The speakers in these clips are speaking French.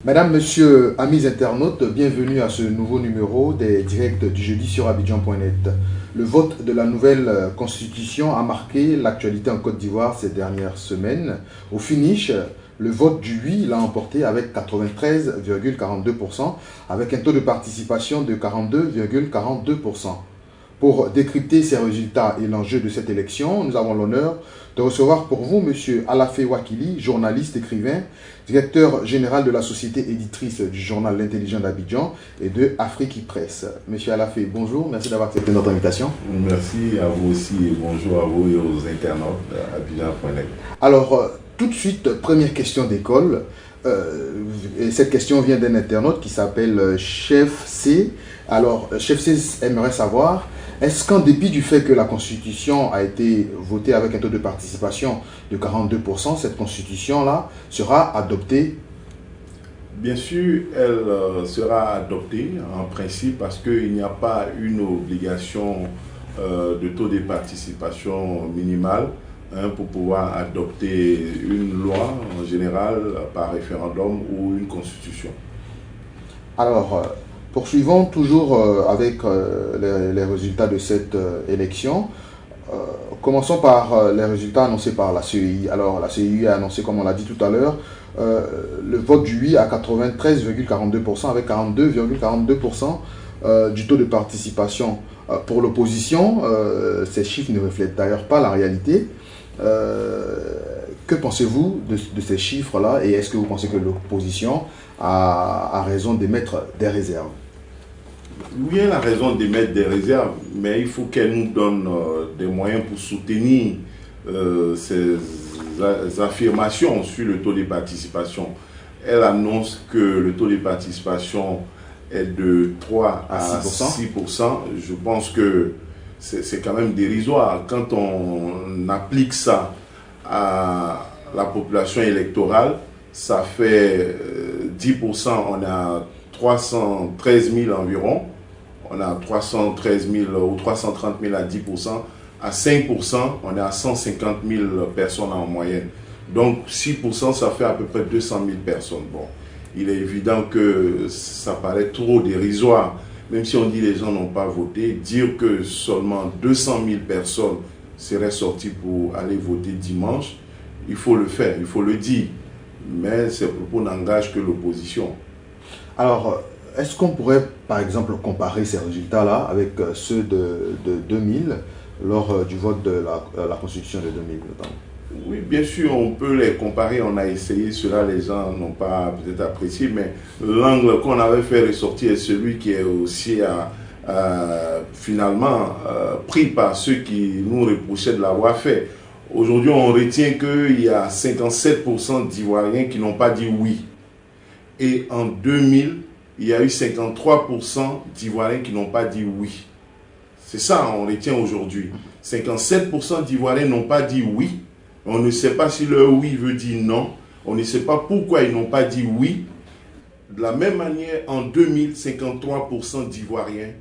Madame, Monsieur, amis internautes, bienvenue à ce nouveau numéro des directs du jeudi sur Abidjan.net. Le vote de la nouvelle constitution a marqué l'actualité en Côte d'Ivoire ces dernières semaines. Au finish, le vote du oui l'a emporté avec 93,42%, avec un taux de participation de 42,42%. Pour décrypter ces résultats et l'enjeu de cette élection, nous avons l'honneur de recevoir pour vous M. Alafé Wakili, journaliste, écrivain, directeur général de la société éditrice du journal L'Intelligent d'Abidjan et de Afrique Presse. M. Alafé, bonjour, merci d'avoir accepté notre invitation. Merci à vous aussi et bonjour à vous et aux internautes d'Abidjan.net. Alors, tout de suite, première question d'école. Et cette question vient d'un internaute qui s'appelle Chef C. Alors, Chef C aimerait savoir, est-ce qu'en dépit du fait que la Constitution a été votée avec un taux de participation de 42%, cette Constitution-là sera adoptée? Bien sûr, elle sera adoptée en principe parce qu'il n'y a pas une obligation de taux de participation minimale pour pouvoir adopter une loi en général par référendum ou une constitution. Alors, poursuivons toujours avec les résultats de cette élection. Commençons par les résultats annoncés par la CEI. Alors, la CEI a annoncé, comme on l'a dit tout à l'heure, le vote du oui à 93,42% avec 42,42% du taux de participation. Pour l'opposition, ces chiffres ne reflètent d'ailleurs pas la réalité. Que pensez-vous de ces chiffres-là et est-ce que vous pensez que l'opposition a raison d'émettre des réserves? Oui, elle a raison d'émettre des réserves, mais il faut qu'elle nous donne des moyens pour soutenir ces affirmations sur le taux de participation. Elle annonce que le taux de participation est de 3 à 6%. Je pense que c'est quand même dérisoire. Quand on applique ça à la population électorale, ça fait 10%, on a 313 000 environ, on a 313 000 ou 330 000 à 10%, à 5%, on est à 150 000 personnes en moyenne. Donc 6%, ça fait à peu près 200 000 personnes. Bon, il est évident que ça paraît trop dérisoire, même si on dit que les gens n'ont pas voté, dire que seulement 200 000 personnes seraient sorties pour aller voter dimanche, il faut le faire, il faut le dire. Mais ces propos n'engagent que l'opposition. Alors, est-ce qu'on pourrait, par exemple, comparer ces résultats-là avec ceux de 2000, lors du vote de la Constitution de 2000 notamment? Oui, bien sûr, on peut les comparer. On a essayé cela, les gens n'ont pas peut-être apprécié, mais l'angle qu'on avait fait ressortir est celui qui est aussi finalement pris par ceux qui nous reprochaient de l'avoir fait. Aujourd'hui, on retient qu'il y a 57% d'Ivoiriens qui n'ont pas dit oui. Et en 2000, il y a eu 53% d'Ivoiriens qui n'ont pas dit oui. C'est ça, on retient aujourd'hui. 57% d'Ivoiriens n'ont pas dit oui. On ne sait pas si leur oui veut dire non. On ne sait pas pourquoi ils n'ont pas dit oui. De la même manière, en 2000, 53% d'Ivoiriens,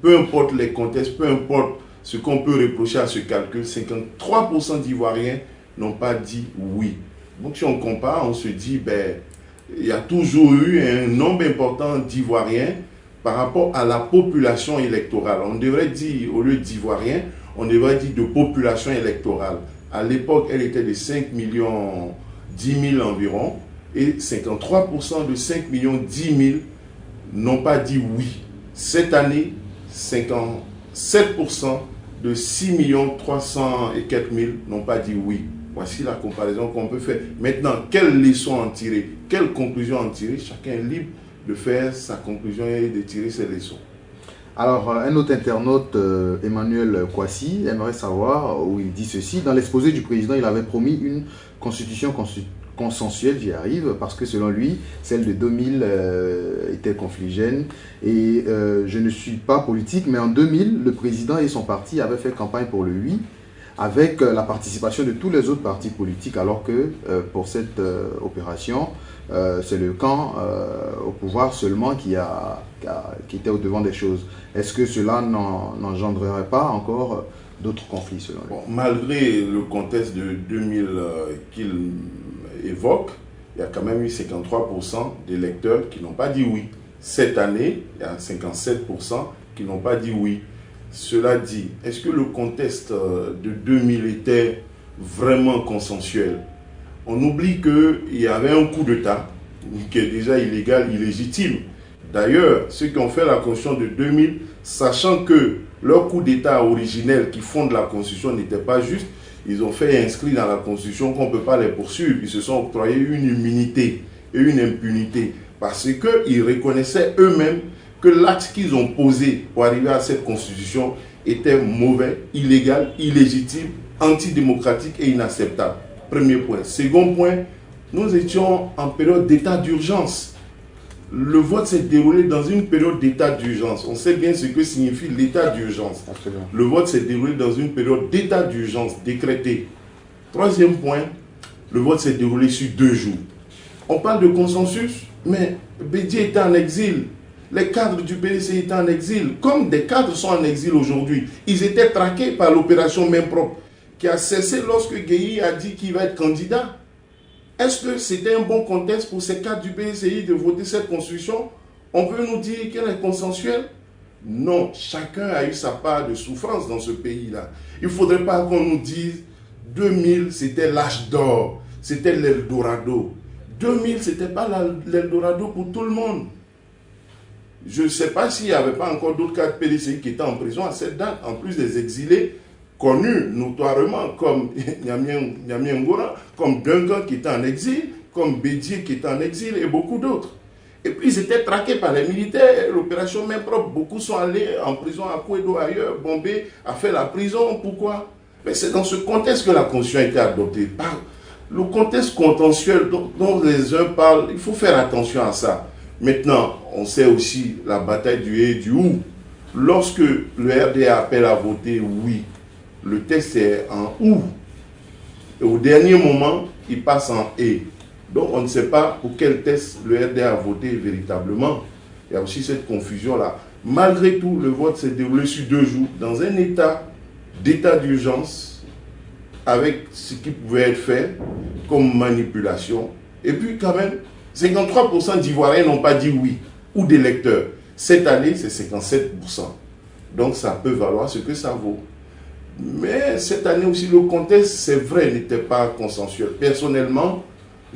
peu importe les contextes, peu importe ce qu'on peut reprocher à ce calcul, 53% d'Ivoiriens n'ont pas dit oui. Donc si on compare, on se dit, il y a toujours eu un nombre important d'Ivoiriens par rapport à la population électorale. On devrait dire, au lieu d'Ivoiriens, on devrait dire de population électorale. À l'époque, elle était de 5 millions 10 000 environ, et 53% de 5 millions 10 000 n'ont pas dit oui. Cette année, 57% de 6 millions 300 et quelques mille n'ont pas dit oui. Voici la comparaison qu'on peut faire. Maintenant, quelles leçons en tirer? Quelles conclusions en tirer? Chacun est libre de faire sa conclusion et de tirer ses leçons. Alors, un autre internaute, Emmanuel Kwasi, aimerait savoir, où il dit ceci, dans l'exposé du président, il avait promis une constitution consensuelle, j'y arrive, parce que selon lui, celle de 2000 était confligène. Et je ne suis pas politique, mais en 2000, le président et son parti avaient fait campagne pour le oui, avec la participation de tous les autres partis politiques, alors que pour cette opération, c'est le camp au pouvoir seulement qui était au devant des choses. Est-ce que cela n'engendrerait pas encore d'autres conflits selon lui? Bon, malgré le contexte de 2000 qu'il évoque, il y a quand même eu 53% d'électeurs qui n'ont pas dit oui. Cette année, il y a 57% qui n'ont pas dit oui. Cela dit, est-ce que le contexte de 2000 était vraiment consensuel? On oublie qu'il y avait un coup d'État qui est déjà illégal, illégitime. D'ailleurs, ceux qui ont fait la Constitution de 2000, sachant que leur coup d'État originel qui fonde la Constitution n'était pas juste, ils ont fait inscrire dans la Constitution qu'on ne peut pas les poursuivre. Ils se sont octroyés une immunité et une impunité parce qu'ils reconnaissaient eux-mêmes que l'acte qu'ils ont posé pour arriver à cette Constitution était mauvais, illégal, illégitime, antidémocratique et inacceptable. Premier point. Second point, nous étions en période d'état d'urgence. Le vote s'est déroulé dans une période d'état d'urgence. On sait bien ce que signifie l'état d'urgence. Le vote s'est déroulé dans une période d'état d'urgence décrété. Troisième point, le vote s'est déroulé sur 2 jours. On parle de consensus, mais Bédié était en exil. Les cadres du PDC étaient en exil. Comme des cadres sont en exil aujourd'hui, ils étaient traqués par l'opération Main Propre, qui a cessé lorsque Gueye a dit qu'il va être candidat. Est-ce que c'était un bon contexte pour ces cadres du PCI de voter cette constitution? On veut nous dire qu'elle est consensuelle? Non, chacun a eu sa part de souffrance dans ce pays-là. Il ne faudrait pas qu'on nous dise 2000 c'était l'âge d'or, c'était l'Eldorado. 2000 ce n'était pas l'Eldorado pour tout le monde. Je ne sais pas s'il n'y avait pas encore d'autres cadres PDCI qui étaient en prison à cette date, en plus des exilés connus notoirement comme Niamey Ngora, comme Duncan qui était en exil, comme Bédié qui était en exil et beaucoup d'autres. Et puis ils étaient traqués par les militaires, l'opération Main Propre, beaucoup sont allés en prison à Kouedo ailleurs, Bombay a fait la prison, pourquoi? Mais c'est dans ce contexte que la Constitution a été adoptée. Le contexte contentieux dont les uns parlent, il faut faire attention à ça. Maintenant, on sait aussi la bataille du et du ou. Lorsque le RDA appelle à voter oui, le texte est en ou. Et au dernier moment, il passe en et. Donc on ne sait pas pour quel texte le RDA a voté véritablement. Il y a aussi cette confusion-là. Malgré tout, le vote s'est déroulé sur 2 jours, dans un état d'urgence, avec ce qui pouvait être fait comme manipulation. Et puis quand même, 53% d'Ivoiriens n'ont pas dit oui, ou d'électeurs. Cette année, c'est 57%. Donc ça peut valoir ce que ça vaut. Mais cette année aussi, le contexte, c'est vrai, n'était pas consensuel. Personnellement,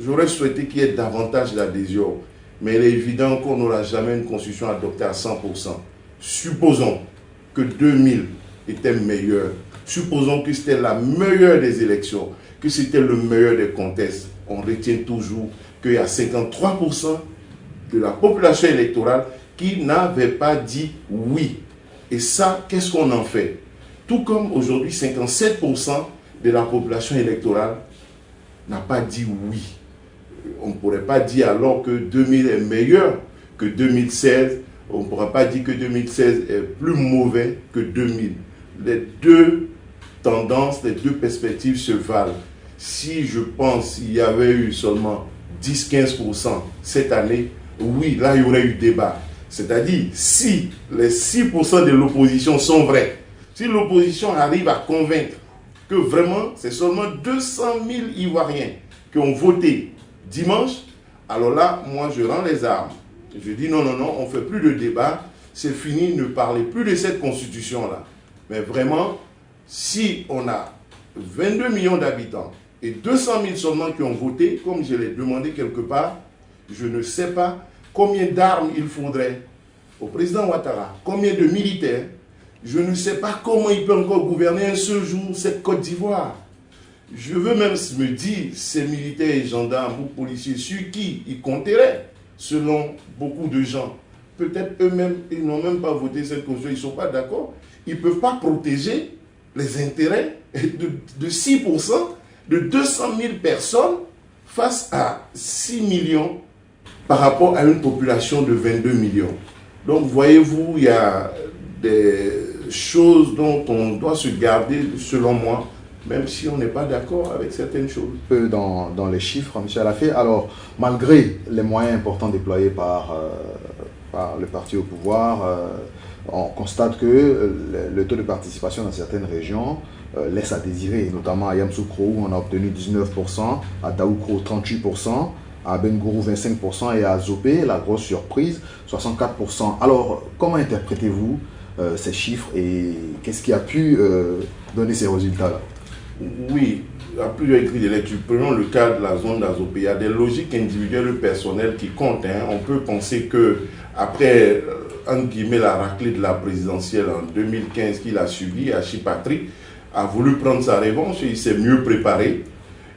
j'aurais souhaité qu'il y ait davantage d'adhésion. Mais il est évident qu'on n'aura jamais une constitution adoptée à 100%. Supposons que 2000 était meilleur. Supposons que c'était la meilleure des élections, que c'était le meilleur des contextes. On retient toujours qu'il y a 53% de la population électorale qui n'avait pas dit oui. Et ça, qu'est-ce qu'on en fait? Tout comme aujourd'hui, 57% de la population électorale n'a pas dit oui. On ne pourrait pas dire alors que 2000 est meilleur que 2016. On ne pourra pas dire que 2016 est plus mauvais que 2000. Les deux tendances, les deux perspectives se valent. Si je pense qu'il y avait eu seulement 10-15% cette année, oui, là il y aurait eu débat. C'est-à-dire, si les 6% de l'opposition sont vrais, si l'opposition arrive à convaincre que vraiment c'est seulement 200 000 Ivoiriens qui ont voté dimanche, alors là, moi je rends les armes. Je dis non, on ne fait plus de débat, c'est fini, ne parlez plus de cette constitution-là. Mais vraiment, si on a 22 millions d'habitants et 200 000 seulement qui ont voté, comme je l'ai demandé quelque part, je ne sais pas combien d'armes il faudrait au président Ouattara, combien de militaires. Je ne sais pas comment il peut encore gouverner un seul jour cette Côte d'Ivoire. Je veux même me dire, ces militaires et gendarmes ou policiers sur qui ils compteraient, selon beaucoup de gens. Peut-être eux-mêmes, ils n'ont même pas voté cette constitution, ils ne sont pas d'accord. Ils ne peuvent pas protéger les intérêts de 6%, de 200 000 personnes face à 6 millions par rapport à une population de 22 millions. Donc, voyez-vous, il y a des choses dont on doit se garder, selon moi, même si on n'est pas d'accord avec certaines choses. Dans les chiffres, M. Alafé, alors, malgré les moyens importants déployés par le parti au pouvoir, on constate que le taux de participation dans certaines régions laisse à désirer, notamment à Yamoussoukro où on a obtenu 19%, à Daoukro 38%, à Bengourou 25% et à Zopé, la grosse surprise, 64%. Alors, comment interprétez-vous ces chiffres et qu'est-ce qui a pu donner ces résultats-là? Oui, à plusieurs écrits de lecture. Prenons le cas de la zone d'Azopé. Il y a des logiques individuelles et personnelles qui comptent. On peut penser que après, entre guillemets, la raclée de la présidentielle en 2015 qu'il a subi, Achipatri a voulu prendre sa revanche et il s'est mieux préparé.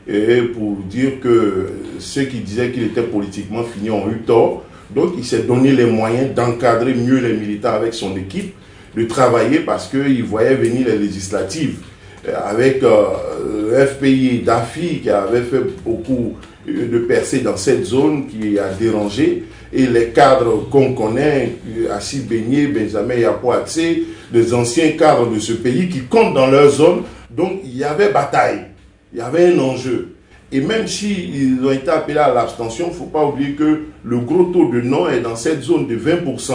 Et pour dire que ceux qui disaient qu'il était politiquement fini ont eu tort. Donc il s'est donné les moyens d'encadrer mieux les militants avec son équipe, de travailler parce qu'il voyait venir les législatives. Avec le FPI d'AFI qui avait fait beaucoup de percées dans cette zone qui a dérangé, et les cadres qu'on connaît, Assis Beignet, Benjamin Yapoatse, des anciens cadres de ce pays qui comptent dans leur zone. Donc il y avait bataille, il y avait un enjeu. Et même s'ils ont été appelés à l'abstention, il ne faut pas oublier que le gros taux de non est dans cette zone de 20%.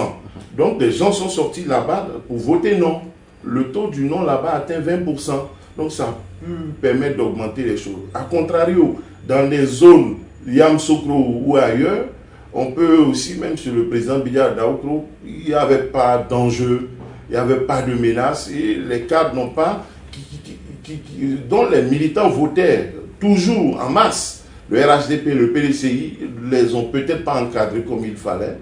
Donc des gens sont sortis là-bas pour voter non. Le taux du non là-bas atteint 20%. Donc ça peut permettre d'augmenter les choses. A contrario, dans les zones Yamsokro ou ailleurs, on peut aussi, même sur le président Bidia Daoukro, il n'y avait pas d'enjeu, il n'y avait pas de menace, et les cadres n'ont pas, dont les militants votaient toujours en masse. Le RHDP, le PDCI, les ont peut-être pas encadrés comme il fallait,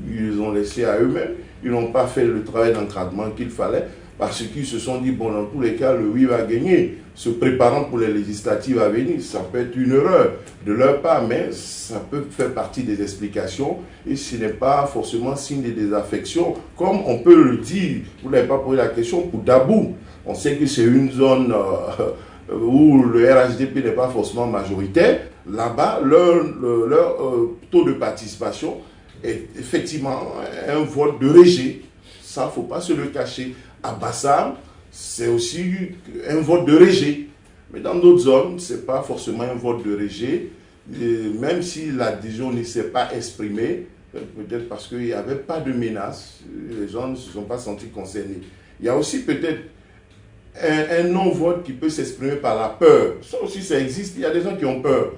ils les ont laissés à eux-mêmes, ils n'ont pas fait le travail d'encadrement qu'il fallait, parce qu'ils se sont dit, bon, dans tous les cas, le oui va gagner, se préparant pour les législatives à venir. Ça peut être une erreur de leur part, mais ça peut faire partie des explications, et ce n'est pas forcément signe de désaffection, comme on peut le dire, vous n'avez pas posé la question, pour Dabou. On sait que c'est une zone où le RHDP n'est pas forcément majoritaire. Là-bas, leur taux de participation est effectivement un vote de rejet. Ça, il ne faut pas se le cacher. À Bassam, c'est aussi un vote de rejet. Mais dans d'autres zones, ce n'est pas forcément un vote de rejet. Et même si l'adhésion ne s'est pas exprimée, peut-être parce qu'il n'y avait pas de menace, les gens ne se sont pas sentis concernés. Il y a aussi peut-être un non-vote qui peut s'exprimer par la peur. Ça aussi, ça existe. Il y a des gens qui ont peur.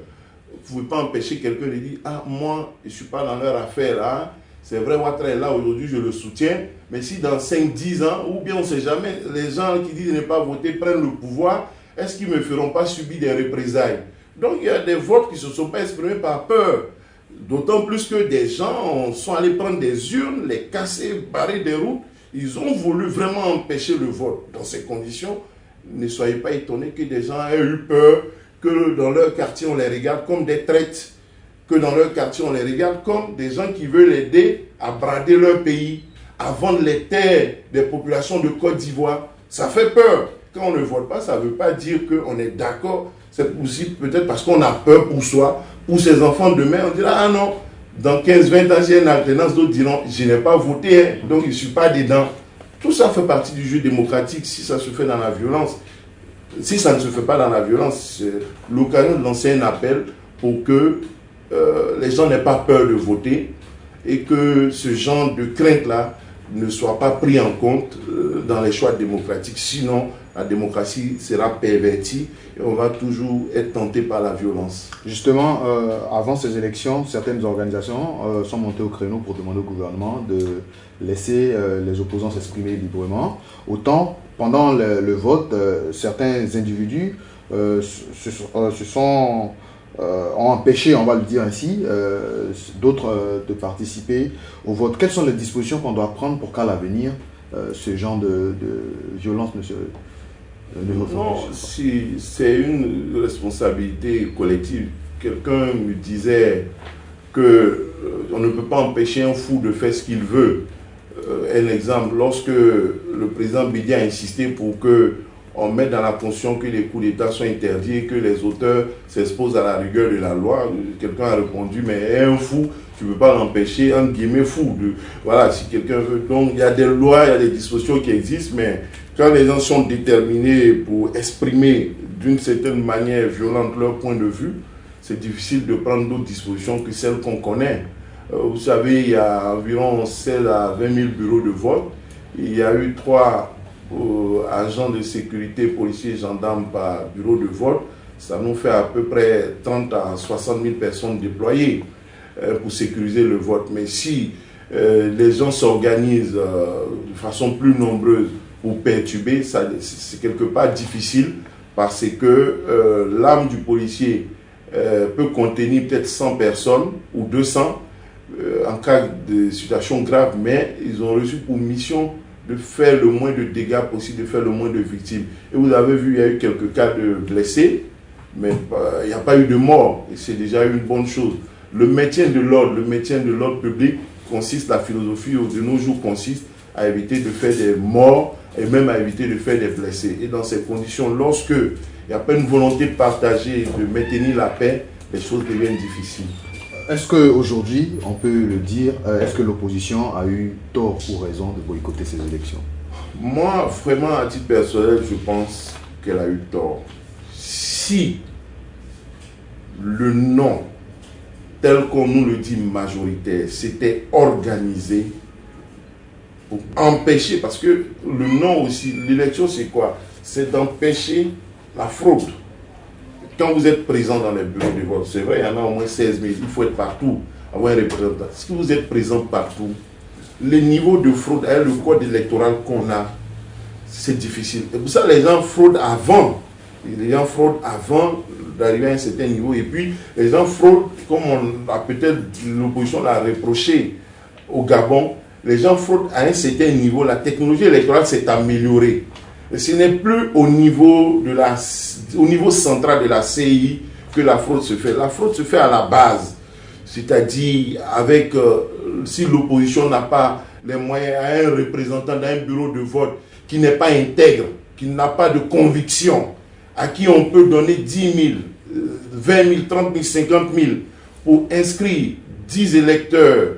Vous ne pouvez pas empêcher quelqu'un de dire « Ah, moi, je ne suis pas dans leur affaire là. C'est vrai, Ouattara est là aujourd'hui, je le soutiens. Mais si dans 5-10 ans, ou bien on ne sait jamais, les gens qui disent ne pas voter prennent le pouvoir, est-ce qu'ils ne me feront pas subir des représailles ?» Donc il y a des votes qui ne se sont pas exprimés par peur. D'autant plus que des gens sont allés prendre des urnes, les casser, barrer des routes. Ils ont voulu vraiment empêcher le vote. Dans ces conditions, ne soyez pas étonnés que des gens aient eu peur, que dans leur quartier on les regarde comme des traites, que dans leur quartier on les regarde comme des gens qui veulent aider à brader leur pays, à vendre les terres des populations de Côte d'Ivoire. Ça fait peur. Quand on ne vote pas, ça ne veut pas dire qu'on est d'accord. C'est possible peut-être parce qu'on a peur pour soi, pour ses enfants demain. On dira, ah non, dans 15-20 ans, j'ai une alternance, d'autres diront, je n'ai pas voté, hein, donc je ne suis pas dedans. Tout ça fait partie du jeu démocratique si ça se fait dans la violence. Si ça ne se fait pas dans la violence, c'est l'occasion de lancer un appel pour que les gens n'aient pas peur de voter et que ce genre de crainte-là ne soit pas pris en compte dans les choix démocratiques. Sinon, la démocratie sera pervertie et on va toujours être tenté par la violence. Justement, avant ces élections, certaines organisations sont montées au créneau pour demander au gouvernement de laisser les opposants s'exprimer librement. Autant, pendant le vote, certains individus ont empêché, on va le dire ainsi, d'autres de participer au vote. Quelles sont les dispositions qu'on doit prendre pour qu'à l'avenir, ce genre de violence ne se non, si c'est une responsabilité collective. Quelqu'un me disait que on ne peut pas empêcher un fou de faire ce qu'il veut. Un exemple, lorsque le président Bidia a insisté pour que on met dans la conscience que les coups d'État sont interdits et que les auteurs s'exposent à la rigueur de la loi, quelqu'un a répondu, mais un fou, tu ne peux pas l'empêcher, entre guillemets, fou. Voilà, si quelqu'un veut. Donc, il y a des lois, il y a des dispositions qui existent, mais quand les gens sont déterminés pour exprimer d'une certaine manière violente leur point de vue, c'est difficile de prendre d'autres dispositions que celles qu'on connaît. Vous savez, il y a environ 16 à 20 000 bureaux de vote. Il y a eu 3 agents de sécurité, policiers et gendarmes par bureau de vote. ça nous fait à peu près 30 à 60 000 personnes déployées pour sécuriser le vote. Mais si les gens s'organisent de façon plus nombreuse pour perturber, c'est quelque part difficile parce que l'arme du policier peut contenir peut-être 100 personnes ou 200 en cas de situation grave, mais ils ont reçu pour mission de faire le moins de dégâts possible, de faire le moins de victimes. Et vous avez vu, il y a eu quelques cas de blessés, mais il n'y a pas eu de mort, et c'est déjà une bonne chose. Le maintien de l'ordre public consiste, la philosophie de nos jours consiste à éviter de faire des morts et même à éviter de faire des blessés. Et dans ces conditions, lorsque il n'y a pas une volonté partagée de maintenir la paix, les choses deviennent difficiles. Est-ce qu'aujourd'hui, on peut le dire, est-ce que l'opposition a eu tort ou raison de boycotter ces élections? Moi, vraiment, à titre personnel, je pense qu'elle a eu tort. Si le non, tel qu'on nous le dit majoritaire, c'était organisé pour empêcher, parce que le non aussi, l'élection c'est quoi? C'est d'empêcher la fraude. Quand vous êtes présent dans les bureaux de vote, c'est vrai, il y en a au moins 16 000, il faut être partout, avoir un représentant. Si vous êtes présent partout, le niveau de fraude, le code électoral qu'on a, c'est difficile. Et pour ça, les gens fraudent avant. Les gens fraudent avant d'arriver à un certain niveau. Et puis, les gens fraudent, comme peut-être l'opposition l'a reproché au Gabon, les gens fraudent à un certain niveau. La technologie électorale s'est améliorée. Ce n'est plus au niveau central de la CI que la fraude se fait. La fraude se fait à la base. C'est-à-dire, si l'opposition n'a pas les moyens à un représentant d'un bureau de vote qui n'est pas intègre, qui n'a pas de conviction, à qui on peut donner 10 000, 20 000, 30 000, 50 000 pour inscrire 10 électeurs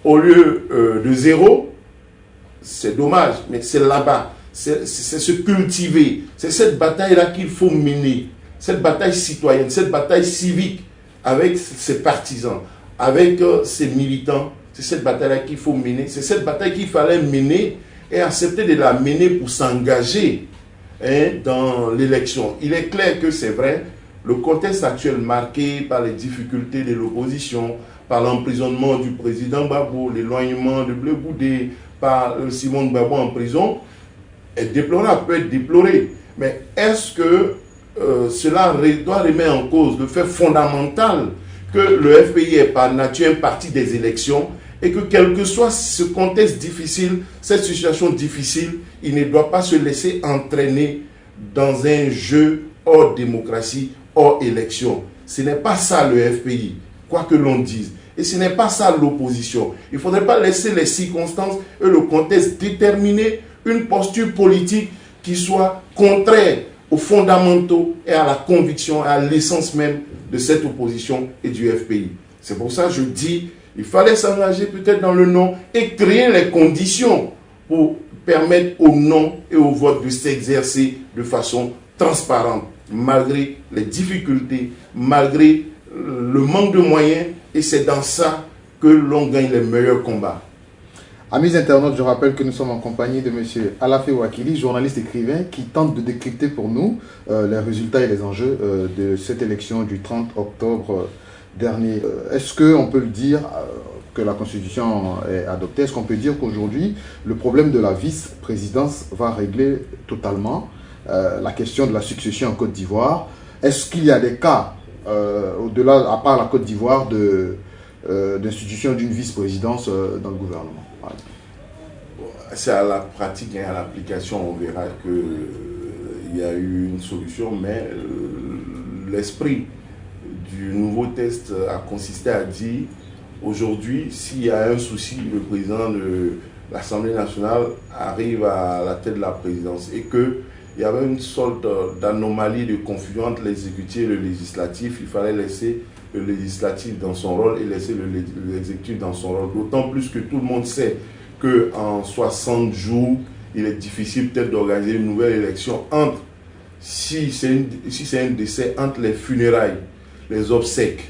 au lieu de 0, c'est dommage, mais c'est là-bas. C'est se cultiver. C'est cette bataille-là qu'il faut mener. Cette bataille citoyenne, cette bataille civique avec ses partisans, avec ses militants. C'est cette bataille-là qu'il faut mener. C'est cette bataille qu'il fallait mener et accepter de la mener pour s'engager dans l'élection. Il est clair que c'est vrai, le contexte actuel marqué par les difficultés de l'opposition, par l'emprisonnement du président Gbagbo, l'éloignement de Blé Goudé, par Simon Gbagbo en prison, est déplorable, peut être déploré. Mais est-ce que cela doit remettre en cause le fait fondamental que le FPI est par nature un parti des élections et que quel que soit ce contexte difficile, cette situation difficile, il ne doit pas se laisser entraîner dans un jeu hors démocratie, hors élection. Ce n'est pas ça le FPI, quoi que l'on dise. Et ce n'est pas ça l'opposition. Il ne faudrait pas laisser les circonstances et le contexte déterminer une posture politique qui soit contraire aux fondamentaux et à la conviction, à l'essence même de cette opposition et du FPI. C'est pour ça que je dis, il fallait s'engager peut-être dans le non et créer les conditions pour permettre au non et au vote de s'exercer de façon transparente, malgré les difficultés, malgré le manque de moyens, et c'est dans ça que l'on gagne les meilleurs combats. Amis internautes, je rappelle que nous sommes en compagnie de M. Alafé Ouakili, journaliste écrivain, qui tente de décrypter pour nous les résultats et les enjeux de cette élection du 30 octobre dernier. Est-ce qu'on peut le dire que la Constitution est adoptée? Est-ce qu'on peut dire qu'aujourd'hui, le problème de la vice-présidence va régler totalement la question de la succession en Côte d'Ivoire? Est-ce qu'il y a des cas, au-delà, à part la Côte d'Ivoire, d'institution d'une vice-présidence dans le gouvernement? C'est à la pratique et à l'application, on verra qu'il y a eu une solution, mais l'esprit du nouveau test a consisté à dire, aujourd'hui, s'il y a un souci, le président de l'Assemblée nationale arrive à la tête de la présidence et qu'il y avait une sorte d'anomalie, de confusion entre l'exécutif et le législatif, il fallait laisser le législatif dans son rôle et laisser l'exécutif dans son rôle. D'autant plus que tout le monde sait qu'en 60 jours, il est difficile peut-être d'organiser une nouvelle élection entre, si c'est un décès, entre les funérailles, les obsèques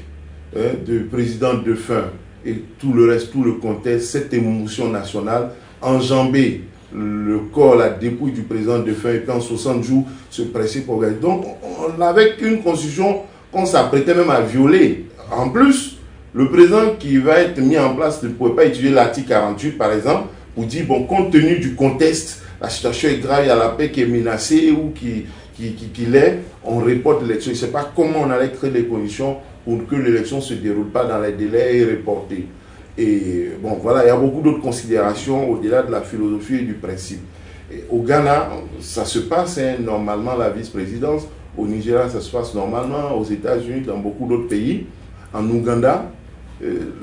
du président défunt et tout le reste, tout le contexte, cette émotion nationale, enjamber le corps, la dépouille du président défunt, et puis en 60 jours, se presser pour gagner. Donc, on n'avait qu'une constitution qu'on s'apprêtait même à violer. En plus, le président qui va être mis en place ne pourrait pas utiliser l'article 48, par exemple, pour dire, bon, compte tenu du contexte, la situation est grave, il y a la paix qui est menacée ou qui l'est, on reporte l'élection. Il ne sait pas comment on allait créer les conditions pour que l'élection ne se déroule pas dans les délais et reportée. Et bon, voilà, il y a beaucoup d'autres considérations au-delà de la philosophie et du principe. Et au Ghana, ça se passe normalement la vice-présidence. Au Nigeria, ça se passe normalement. Aux États-Unis, dans beaucoup d'autres pays. En Ouganda,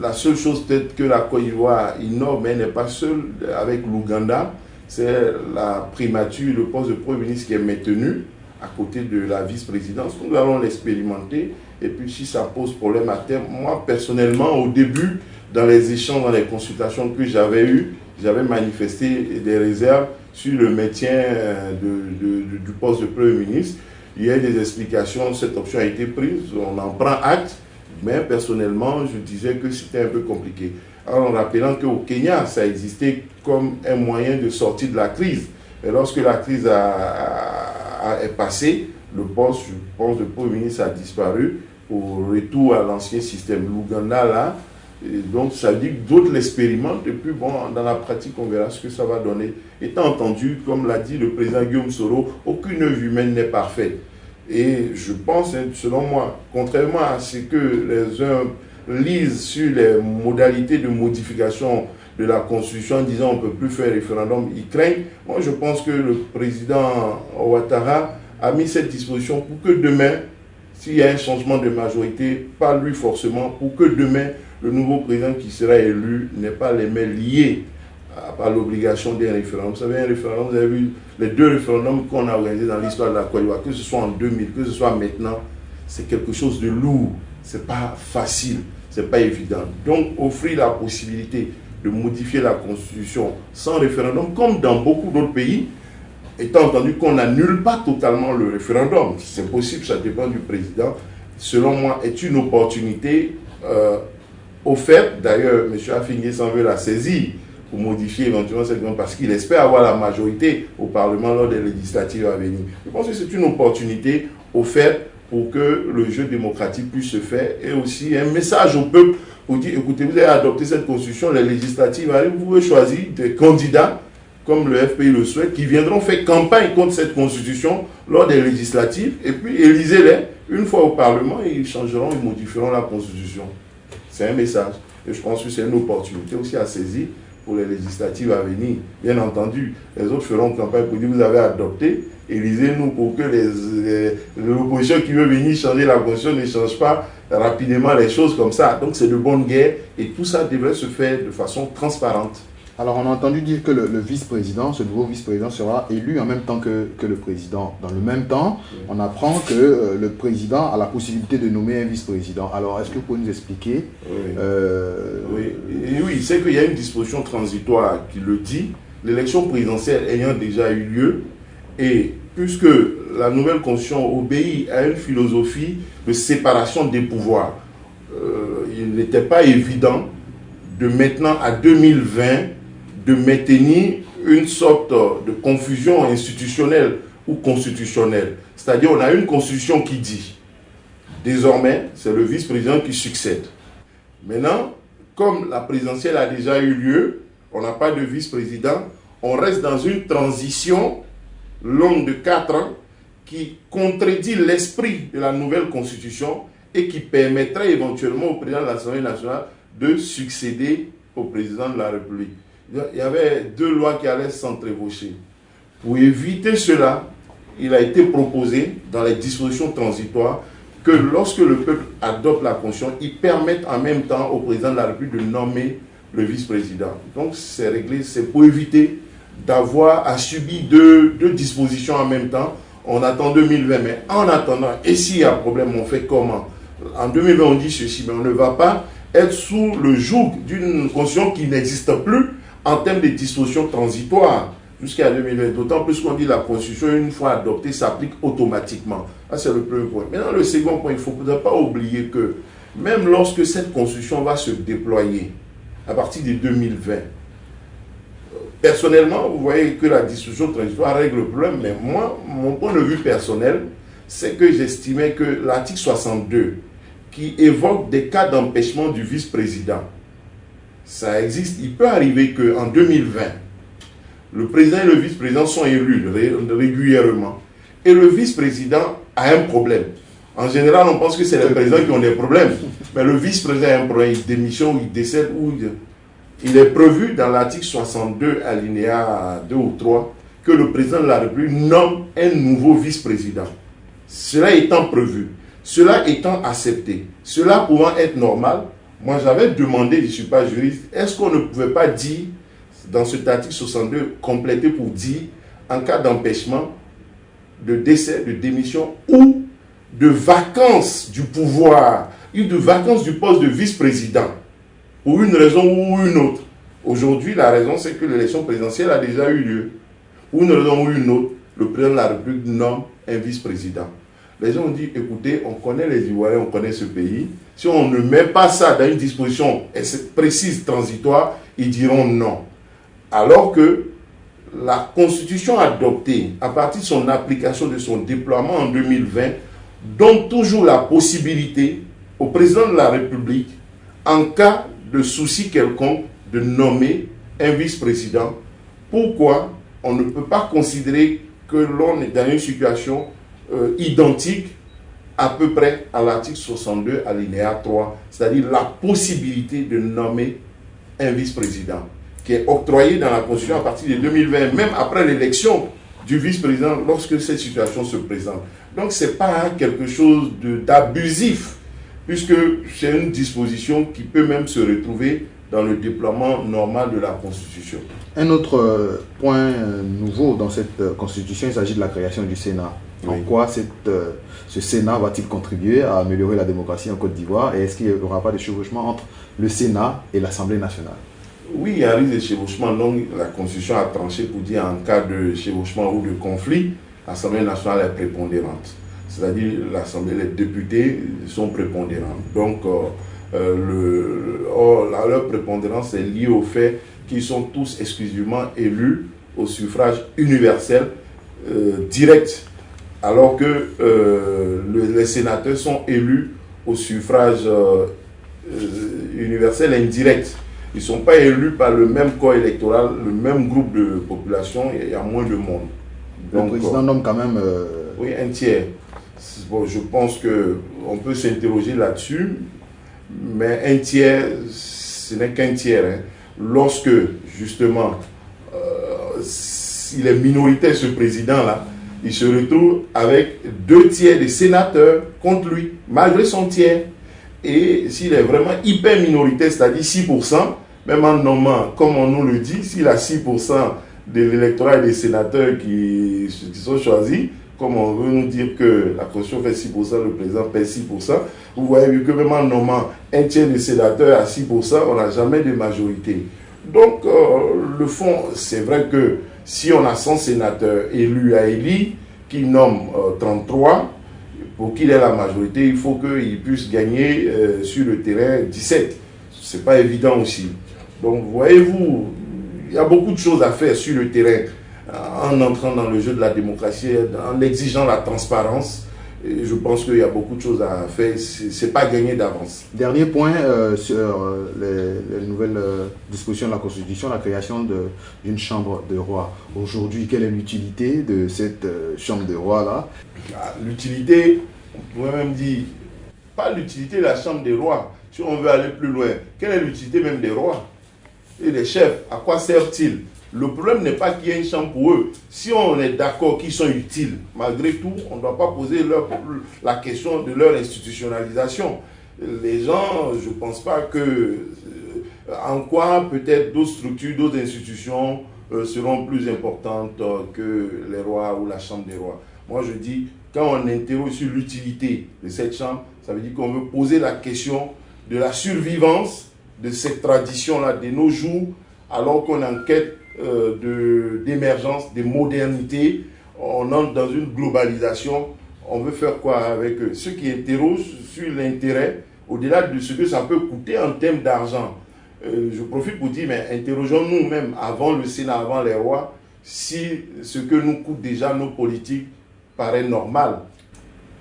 la seule chose peut-être que la Côte d'Ivoire innove, mais elle n'est pas seule avec l'Ouganda, c'est la primature, le poste de Premier ministre qui est maintenu à côté de la vice-présidence. Nous allons l'expérimenter. Et puis si ça pose problème à terme, moi personnellement, au début, dans les échanges, dans les consultations que j'avais eues, j'avais manifesté des réserves sur le maintien du poste de Premier ministre. Il y a eu des explications, cette option a été prise, on en prend acte, mais personnellement, je disais que c'était un peu compliqué. Alors, en rappelant qu'au Kenya, ça existait comme un moyen de sortir de la crise. Et lorsque la crise est passée, le poste, je pense, de Premier ministre a disparu au retour à l'ancien système. L'Ouganda, là, et donc ça veut dire que d'autres l'expérimentent et puis bon, dans la pratique on verra ce que ça va donner. Étant entendu, comme l'a dit le président Guillaume Soro, aucune œuvre humaine n'est parfaite. Et je pense, selon moi, contrairement à ce que les uns lisent sur les modalités de modification de la Constitution en disant on ne peut plus faire référendum, ils craignent. Moi je pense que le président Ouattara a mis cette disposition pour que demain, s'il y a un changement de majorité, pas lui forcément, pour que demain, le nouveau président qui sera élu n'ait pas les mains liées à l'obligation d'un référendum. Vous savez, un référendum, vous avez vu les deux référendums qu'on a organisés dans l'histoire de la Côte d'Ivoire, que ce soit en 2000, que ce soit maintenant, c'est quelque chose de lourd, c'est pas facile, c'est pas évident. Donc, offrir la possibilité de modifier la Constitution sans référendum, comme dans beaucoup d'autres pays, étant entendu qu'on n'annule pas totalement le référendum, c'est possible, ça dépend du président, selon moi, est une opportunité offerte. D'ailleurs, M. Afingé s'en veut la saisir pour modifier éventuellement cette loi parce qu'il espère avoir la majorité au Parlement lors des législatives à venir. Je pense que c'est une opportunité offerte pour que le jeu démocratique puisse se faire et aussi un message au peuple pour dire, écoutez, vous avez adopté cette constitution, les législatives arrivent, vous pouvez choisir des candidats comme le FPI le souhaite, qui viendront faire campagne contre cette constitution lors des législatives et puis élisez-les une fois au Parlement et ils changeront, ils modifieront la constitution. C'est un message. Et je pense que c'est une opportunité aussi à saisir pour les législatives à venir. Bien entendu, les autres feront campagne pour dire vous avez adopté, élisez-nous pour que l'opposition qui veut venir changer la constitution ne change pas rapidement les choses comme ça. Donc c'est de bonne guerre et tout ça devrait se faire de façon transparente. Alors, on a entendu dire que le vice-président, ce nouveau vice-président sera élu en même temps que le président. Dans le même temps, on apprend que le président a la possibilité de nommer un vice-président. Alors, est-ce que vous pouvez nous expliquer Oui, c'est qu'il y a une disposition transitoire qui le dit. L'élection présidentielle ayant déjà eu lieu, et puisque la nouvelle constitution obéit à une philosophie de séparation des pouvoirs, il n'était pas évident de maintenant à 2020 de maintenir une sorte de confusion institutionnelle ou constitutionnelle. C'est-à-dire, on a une constitution qui dit, désormais, c'est le vice-président qui succède. Maintenant, comme la présidentielle a déjà eu lieu, on n'a pas de vice-président, on reste dans une transition longue de 4 ans qui contredit l'esprit de la nouvelle constitution et qui permettrait éventuellement au président de l'Assemblée nationale de succéder au président de la République. Il y avait 2 lois qui allaient s'entrevaucher. Pour éviter cela, il a été proposé dans les dispositions transitoires que lorsque le peuple adopte la Constitution, il permette en même temps au président de la République de nommer le vice-président. Donc c'est réglé, c'est pour éviter d'avoir à subir deux dispositions en même temps. On attend 2020, mais en attendant, et s'il y a un problème, on fait comment? En 2020, on dit ceci, mais on ne va pas être sous le joug d'une constitution qui n'existe plus en termes de dispositions transitoires jusqu'à 2020. D'autant plus qu'on dit que la constitution, une fois adoptée, s'applique automatiquement. Ça, c'est le premier point. Maintenant, le second point, il ne faudra pas oublier que même lorsque cette constitution va se déployer à partir de 2020, personnellement, vous voyez que la discussion transitoire règle le problème, mais moi, mon point de vue personnel, c'est que j'estimais que l'article 62, qui évoque des cas d'empêchement du vice-président, ça existe. Il peut arriver qu'en 2020, le président et le vice-président sont élus régulièrement, et le vice-président a un problème. En général, on pense que c'est les présidents qui ont des problèmes, mais le vice-président a un problème, il démissionne, il décède, ou il est prévu dans l'article 62, alinéa 2 ou 3, que le président de la République nomme un nouveau vice-président. Cela étant prévu, cela étant accepté, cela pouvant être normal, moi j'avais demandé, je ne suis pas juriste, est-ce qu'on ne pouvait pas dire, dans cet article 62, compléter pour dire, en cas d'empêchement, de décès, de démission ou de vacance du pouvoir, ou de vacance du poste de vice-président, pour une raison ou une autre. Aujourd'hui, la raison, c'est que l'élection présidentielle a déjà eu lieu. Pour une raison ou une autre, le président de la République nomme un vice-président. Les gens ont dit, écoutez, on connaît les Ivoiriens, on connaît ce pays. Si on ne met pas ça dans une disposition précise, transitoire, ils diront non. Alors que la Constitution adoptée, à partir de son application, de son déploiement en 2020, donne toujours la possibilité au président de la République, en cas de souci quelconque, de nommer un vice-président. Pourquoi on ne peut pas considérer que l'on est dans une situation identique à peu près à l'article 62, alinéa 3, c'est-à-dire la possibilité de nommer un vice-président, qui est octroyé dans la Constitution à partir de 2020, même après l'élection du vice-président, lorsque cette situation se présente. Donc, ce n'est pas quelque chose d'abusif, puisque c'est une disposition qui peut même se retrouver dans le déploiement normal de la Constitution. Un autre point nouveau dans cette Constitution, il s'agit de la création du Sénat. Oui. En quoi ce Sénat va-t-il contribuer à améliorer la démocratie en Côte d'Ivoire, et est-ce qu'il n'y aura pas de chevauchement entre le Sénat et l'Assemblée nationale? Oui, il y a un risque de chevauchement, donc la Constitution a tranché pour dire en cas de chevauchement ou de conflit, l'Assemblée nationale est prépondérante. C'est-à-dire les députés sont prépondérants. Donc leur prépondérance est liée au fait qu'ils sont tous exclusivement élus au suffrage universel direct, alors que les sénateurs sont élus au suffrage universel indirect. Ils ne sont pas élus par le même corps électoral, le même groupe de population, il y a moins de monde. Donc, le président nomme quand même... Oui, un tiers. Bon, je pense qu'on peut s'interroger là-dessus, mais un tiers, ce n'est qu'un tiers. Hein. Lorsque, justement, il est minoritaire, ce président-là, il se retrouve avec 2 tiers des sénateurs contre lui, malgré son tiers. Et s'il est vraiment hyper minoritaire, c'est-à-dire 6%, même en nommant, comme on nous le dit, s'il a 6% de l'électorat et des sénateurs qui sont choisis, comme on veut nous dire que la Constitution fait 6%, le président paie 6%, vous voyez que même en nommant un tiers des sénateurs à 6%, on n'a jamais de majorité. Donc, le fond, c'est vrai que si on a 100 sénateurs élus à élire, qui nomment 33, pour qu'il ait la majorité, il faut qu'il puisse gagner sur le terrain 17. Ce n'est pas évident aussi. Donc, voyez-vous, il y a beaucoup de choses à faire sur le terrain en entrant dans le jeu de la démocratie, en exigeant la transparence. Et je pense qu'il y a beaucoup de choses à faire. Ce n'est pas gagné d'avance. Dernier point sur les nouvelles dispositions de la Constitution, la création d'une chambre de roi. Aujourd'hui, quelle est l'utilité de cette chambre de roi-là? L'utilité, on pourrait même dire, pas l'utilité de la chambre des rois. Si on veut aller plus loin, quelle est l'utilité même des rois et des chefs? À quoi servent-ils? Le problème n'est pas qu'il y ait une chambre pour eux. Si on est d'accord qu'ils sont utiles, malgré tout, on ne doit pas poser la question de leur institutionnalisation. Les gens, je ne pense pas que... en quoi peut-être d'autres structures, d'autres institutions seront plus importantes que les rois ou la chambre des rois. Moi, je dis, quand on interroge sur l'utilité de cette chambre, ça veut dire qu'on veut poser la question de la survivance de cette tradition-là de nos jours, alors qu'on enquête d'émergence, de modernité, on entre dans une globalisation, on veut faire quoi avec eux? Ceux qui interrogent sur l'intérêt, au-delà de ce que ça peut coûter en termes d'argent, je profite pour dire, mais interrogeons-nous même avant le Sénat, avant les rois, si ce que nous coûtent déjà nos politiques paraît normal.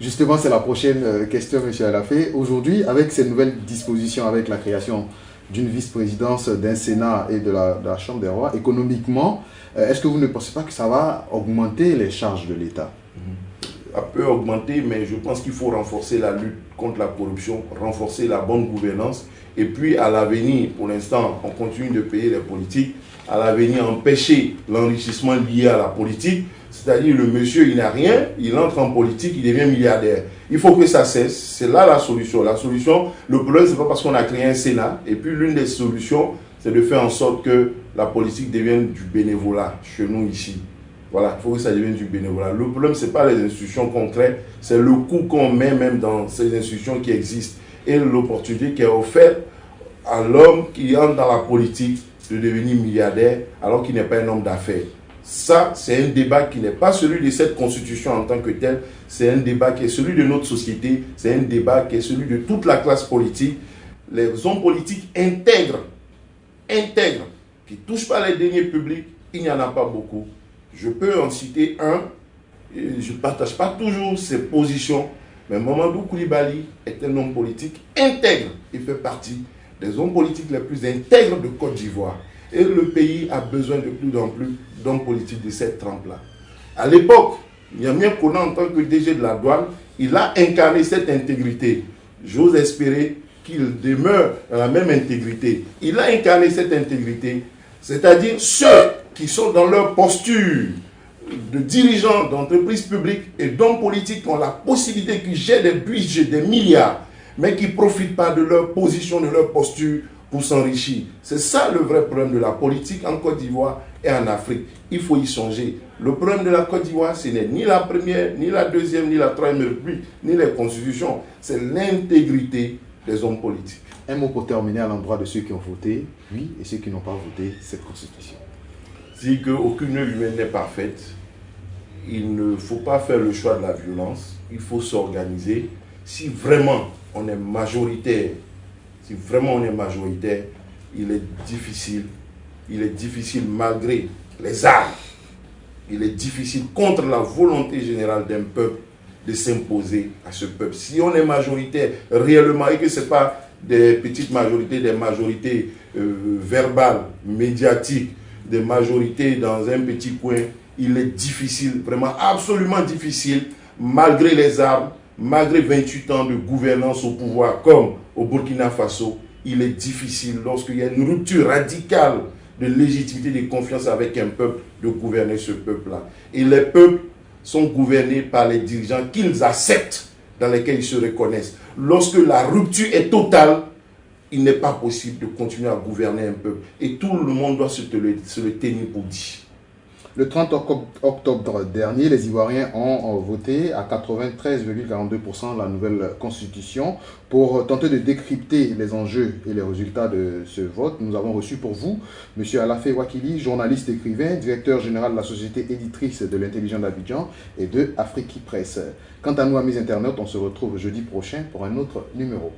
Justement, c'est la prochaine question, M. Alafé. Aujourd'hui, avec ces nouvelles dispositions, avec la création d'une vice-présidence, d'un Sénat et de la Chambre des rois, économiquement, est-ce que vous ne pensez pas que ça va augmenter les charges de l'État? Ça peut augmenter, mais je pense qu'il faut renforcer la lutte contre la corruption, renforcer la bonne gouvernance. Et puis, à l'avenir, pour l'instant, on continue de payer les politiques. À l'avenir, empêcher l'enrichissement lié à la politique. C'est-à-dire, le monsieur, il n'a rien, il entre en politique, il devient milliardaire. Il faut que ça cesse. C'est là la solution. La solution, le problème, ce n'est pas parce qu'on a créé un Sénat. Et puis, l'une des solutions, c'est de faire en sorte que la politique devienne du bénévolat chez nous ici. Voilà, il faut que ça devienne du bénévolat. Le problème, ce n'est pas les institutions concrètes, c'est le coût qu'on met même dans ces institutions qui existent et l'opportunité qui est offerte à l'homme qui entre dans la politique de devenir milliardaire alors qu'il n'est pas un homme d'affaires. Ça, c'est un débat qui n'est pas celui de cette constitution en tant que telle, c'est un débat qui est celui de notre société, c'est un débat qui est celui de toute la classe politique. Les hommes politiques intègres, qui ne touchent pas les deniers publics, il n'y en a pas beaucoup. Je peux en citer un, je ne partage pas toujours ses positions, mais Mamadou Koulibaly est un homme politique intègre. Il fait partie des hommes politiques les plus intègres de Côte d'Ivoire. Et le pays a besoin de plus en plus d'hommes politiques de cette trempe-là. À l'époque, Yamien Kona, en tant que DG de la douane, il a incarné cette intégrité. J'ose espérer qu'il demeure dans la même intégrité. Il a incarné cette intégrité, c'est-à-dire ceux qui sont dans leur posture de dirigeants d'entreprises publiques et d'hommes politiques qui ont la possibilité, qui gèrent des budgets, des milliards, mais qui ne profitent pas de leur position, de leur posture pour s'enrichir. C'est ça le vrai problème de la politique en Côte d'Ivoire et en Afrique. Il faut y songer. Le problème de la Côte d'Ivoire, ce n'est ni la première, ni la deuxième, ni la troisième république, ni les constitutions. C'est l'intégrité des hommes politiques. Un mot pour terminer à l'endroit de ceux qui ont voté oui et ceux qui n'ont pas voté cette constitution. Dit qu'aucune humaine n'est parfaite. Il ne faut pas faire le choix de la violence. Il faut s'organiser. Si vraiment on est majoritaire, il est difficile malgré les armes, il est difficile contre la volonté générale d'un peuple de s'imposer à ce peuple. Si on est majoritaire réellement et que ce n'est pas des petites majorités, des majorités verbales, médiatiques, des majorités dans un petit coin, il est difficile, vraiment absolument difficile, malgré les armes, malgré 28 ans de gouvernance au pouvoir, comme au Burkina Faso, il est difficile, lorsqu'il y a une rupture radicale de légitimité, de confiance avec un peuple, de gouverner ce peuple-là. Et les peuples sont gouvernés par les dirigeants qu'ils acceptent, dans lesquels ils se reconnaissent. Lorsque la rupture est totale, il n'est pas possible de continuer à gouverner un peuple. Et tout le monde doit se le tenir pour dit. Le 30 octobre dernier, les Ivoiriens ont voté à 93,42% la nouvelle constitution. Pour tenter de décrypter les enjeux et les résultats de ce vote, nous avons reçu pour vous M. Alafé Wakili, journaliste écrivain, directeur général de la société éditrice de l'Intelligent d'Abidjan et de Afrique Presse. Quant à nous, amis internautes, on se retrouve jeudi prochain pour un autre numéro.